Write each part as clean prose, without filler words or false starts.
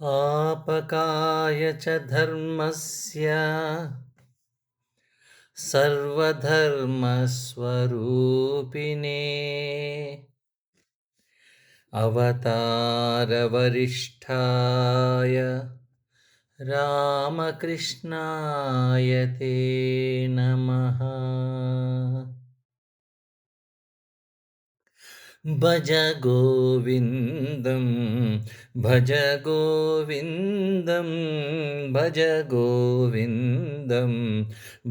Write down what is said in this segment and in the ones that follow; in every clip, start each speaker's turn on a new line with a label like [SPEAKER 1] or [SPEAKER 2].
[SPEAKER 1] आपकाय च धर्मस्य सर्वधर्मस्वरूपिणे अवतारवरिष्ठाय रामकृष्णाय ते नमः। भज गोविन्दं भज गोविन्दं भज गोविन्दं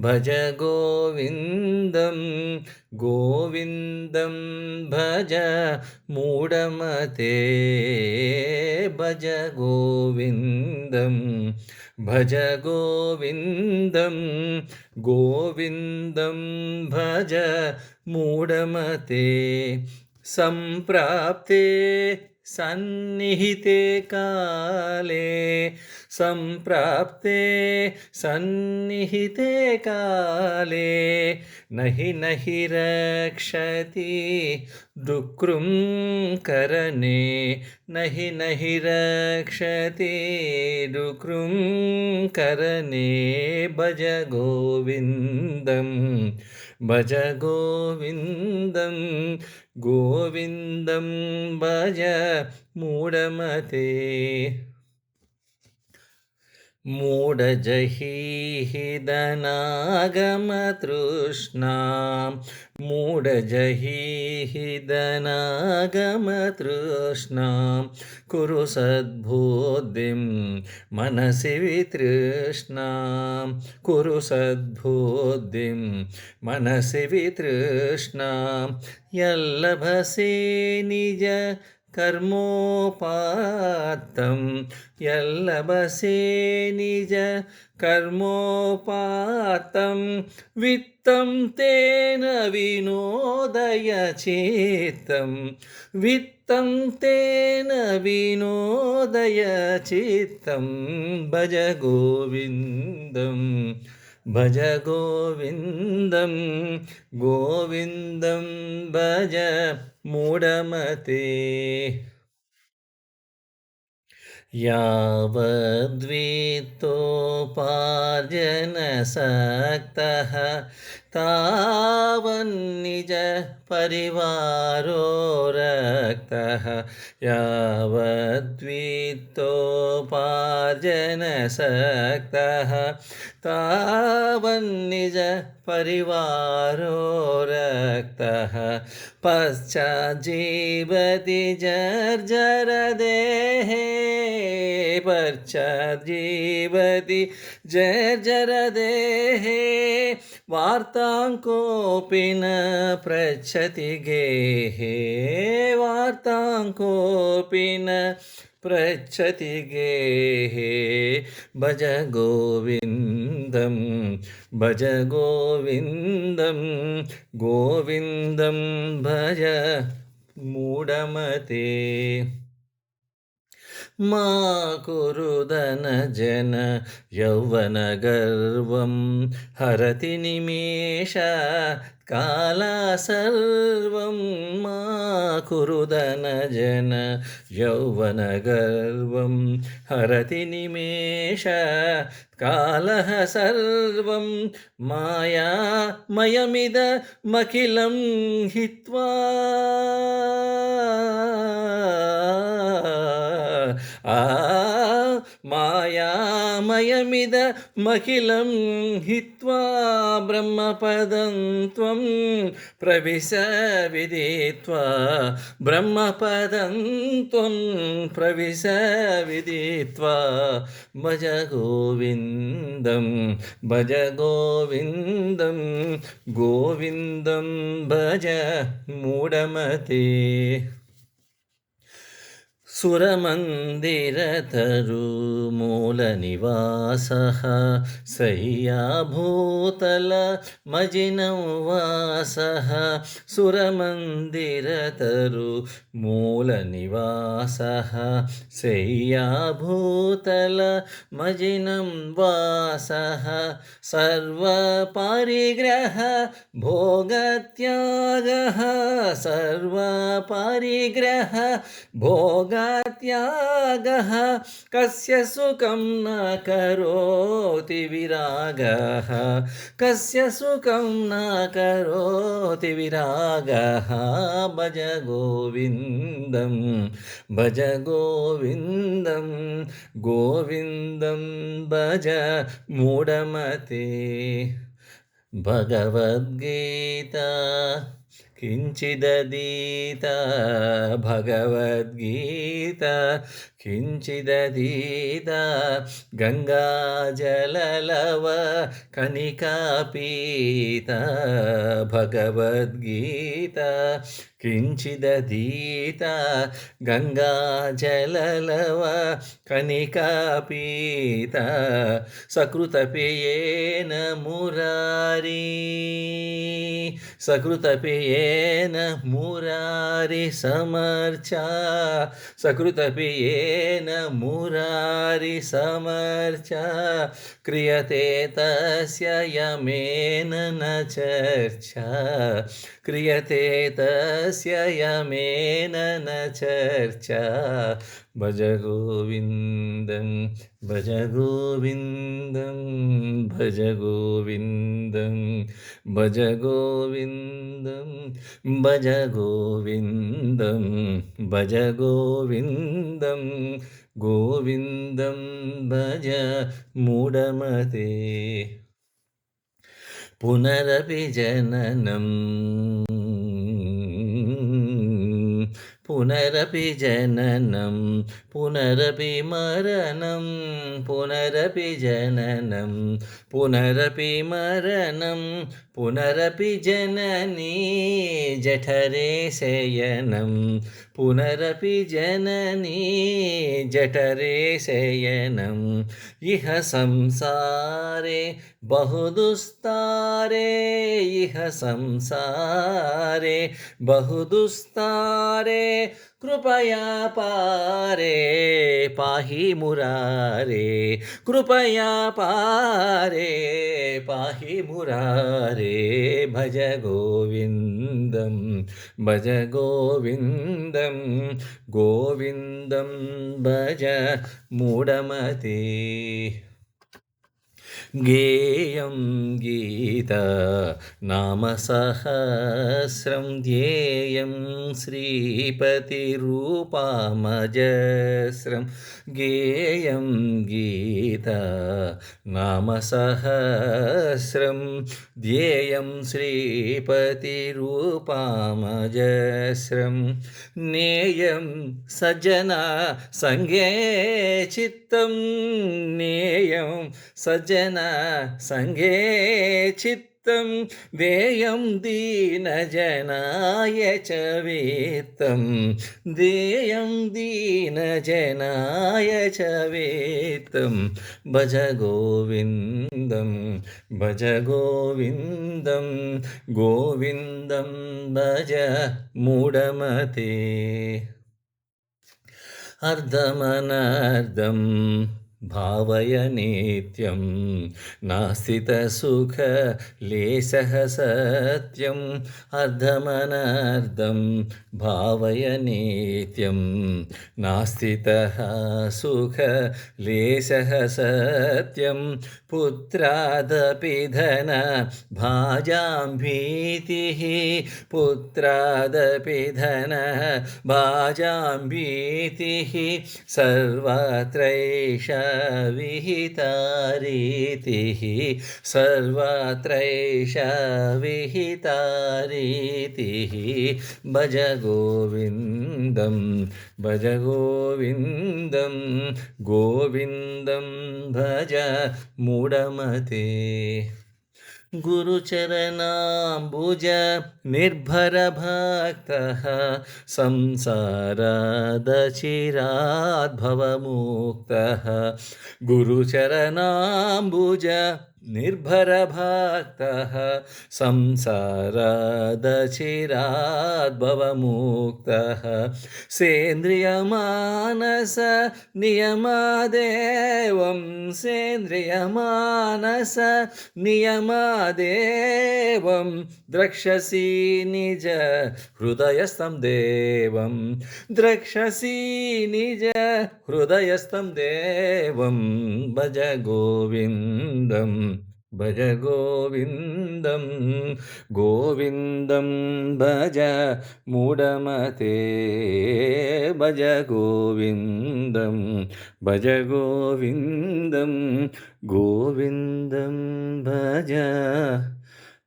[SPEAKER 1] भज गोविन्दं गोविन्दं भज मूढमते भज गोविन्दं भज गोविन्दं गोविन्दं भज मूढमते सम्प्राप्ते सन्निहिते काले सम्प्राप्ते सन्निहिते काले नहि रक्षति डुक्रुं करणे नहि रक्षति डुक्रुं करणे भज गोविन्दं भज गोविन्दं गोविन्दं भज मूढमते मूढजहीहिदनागमतृष्णां मूढजहीहिदनागमतृष्णां कुरु सद्बुद्धिं मनसि वितृष्णां कुरु सद्बुद्धिं मनसि वितृष्णां यल्लभसे निज कर्मोपात्तं यल्लभसे निज कर्मोपात्तं वित्तं तेन विनोदय चित्तं वित्तं तेन विनोदय चित्तं भज गोविन्दं भज गोविन्दं गोविन्दं भज मूढमते यावद्वित्तोपार्जनसक्तः तावन्निज परिवारो रक्तः यावद्वित्तोपार्जनसक्तः तावन्निज परिवारो रक्तः पश्चाज्जीवति जर्जरदेहे पश्चाज्जीवति जर्जरदेहे वार्तां कोऽपि न पृच्छति गेहे वार्तां कोऽपि न पृच्छति गेहे भज गोविन्दं भज गोविन्दं गोविन्दं भज मूढमते मा कुरु धनजन यौवनगर्वं हरति निमेषात् कालात् सर्वं मा कुरु धनजन यौवनगर्वं हरति निमेषात् कालः सर्वं मायामयमिदमखिलं हित्वा मायामयमिदमखिलं हित्वा ब्रह्मपदं त्वं प्रविश विदित्वा ब्रह्मपदं त्वं प्रविश विदित्वा भज गोविन्दं भज गोविन्दं गोविन्दं भज मूढमते सुरमन्दिरतरुमूलनिवासः सह्याभूतलमजिनं वासः सुरमन्दिरतरुमूलनिवासः सह्याभूतलमजिनं वासः सर्वपरिग्रह भोगत्यागः सर्वपरिग्रह भोग त्यागः कस्य सुखं न करोति विरागः कस्य सुखं न करोति विरागः भज गोविन्दं भज गोविन्दं गोविन्दं भज मूढमते भगवद्गीता किञ्चिदधीता भगवद्गीता किञ्चिदधीता गङ्गाजललव कनिकापीता भगवद्गीता किञ्चिदधीता गङ्गाजललव कनिकापीता सकृतपेयेन मुरारी सकृतपेयेन मुरारी समर्चा सकृतपेयेन मुरारी समर्चा क्रियते तस्य यमेन न चर्चा क्रियते तस्य यमेन न चर्चा भज गोविन्दं भज गोविन्दं भज गोविन्दं भज गोविन्दं भज गोविन्दं भज गोविन्दं गोविन्दं भज मूढमते पुनरपि जननं पुनरपि जननं पुनरपि मरणं पुनरपि जननं पुनरपि मरणं पुनरपि जननी जठरे शयनं पुनरपि जननी जठरे शयनम् इह संसारे बहुदुस्तारे इह संसारे बहुदुस्तारे कृपया पारे पाहि मुरारे कृपया पारे पाहि मुरारे भज गोविन्दं भज गोविन्दं गोविन्दं भज मूढमते गेयं गीता नाम सहस्रं ध्येयं श्रीपतिरूपामजस्रं गेयं गीता नाम सहस्रं ध्येयं श्रीपतिरूपामजस्रं नेयं सज्जना संगे चित्तं नेयं सज्जना संगे चित्तं देयं दीनजनाय च वित्तं देयं दीनजनाय च वित्तं भज गोविन्दं भज गोविन्दं गोविन्दं भज मूढमते अर्धमनर्धं भावय नित्यं नास्तितसुखलेशः सत्यम् अर्धमनर्धं भावय नित्यं नास्तितः सुखलेशः सत्यं पुत्रादपि धन भाजां भीतिः पुत्रादपि धन भाजां भीतिः सर्वत्रैषा विहिता रीतिः सर्वत्रैषा विहिता रीतिः भज गोविन्दं भज गोविन्दं गोविन्दं भज मूढमते गुरुचरणाम्बुज निर्भरभक्तः संसारादचिराद्भवमुक्तः गुरुचरणाम्बुज निर्भरभक्तः संसारादचिराद्भवमुक्तः सेन्द्रियमानस नियमादेवं सेन्द्रियमानस नियमादेवं द्रक्ष्यसि निज हृदयस्थं देवं द्रक्ष्यसि निज हृदयस्थं देवं भज गोविन्दं भज गोविन्दं गोविन्दं भज मूढमते भज गोविन्दं भज गोविन्दं गोविन्दं भज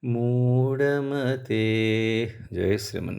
[SPEAKER 1] मूढमते. जय श्रीमन्नारायण.